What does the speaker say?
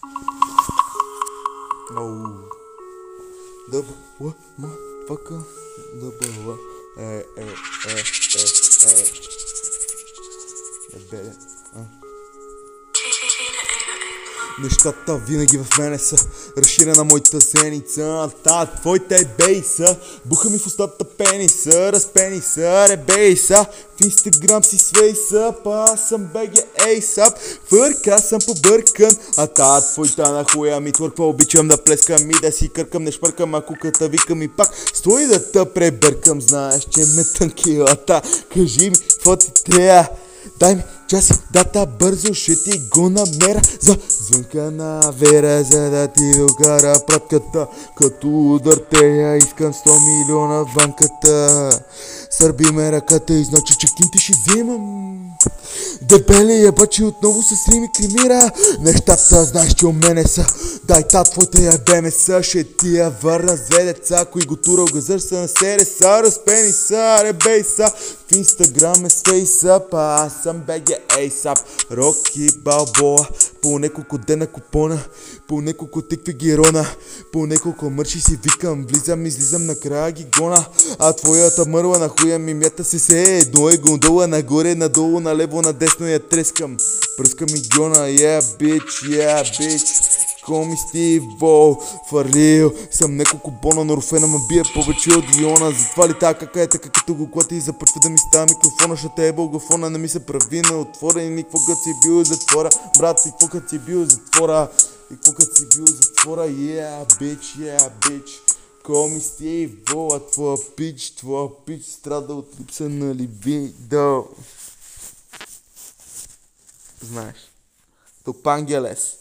Oh, double what, motherfucker? Double what? Бебе, Нещата винаги в мене са разширена моята зеница. Твоите бейса, буха ми в устата пениса, разпени са, ребейса. В инстаграм си свейса, па аз съм беге ейсап. Фърка съм побъркан, твоята на хуя ми твърпа. Обичам да плескам и да си къркам, не шпъркам, а куката викам и пак стой да те пребъркам. Знаеш, че ме тънкилата, кажи ми, какво ти трябва? Дай ми час и дата, бързо ще ти го намеря. За звънка на Вера, за да ти докара пратката. Като удар те я искам 100 милиона ванката. Сърби ме ръката и значи, че ким ти ще взимам. Дебели ебачи отново с рими кримира. Нещата знаеш, че у мене са. Дай твоята ябеме са. Ще ти я върна с две деца. Кои го турал газър са на сере са. Разпени са, ребей са. В инстаграм е свейса, па аз съм беге ейсап. Роки Балбоа, по неколко дена купона, по неколко тикви гирона, по неколко мърши си викам, влизам, излизам, накрая ги гона. А твоята мърва на хуя ми мята се едно е гондола, нагоре, надолу, налево, надесно я трескам. Пръскам и гьона, yeah bitch. Коми Стиво, фарлил съм неколко бона, но Руфена ме бие повече от Диона. Затова ли така е така, като го клати и започва да ми става микрофона. Ще те е бългафона, не ми се прави на отвора. И никво кът си бил затвора, брат, и какво кът си бил затвора. Yeah bitch. Коми Стиво, а твоя пич страда от липса на либидо. Знаеш, Топангелес.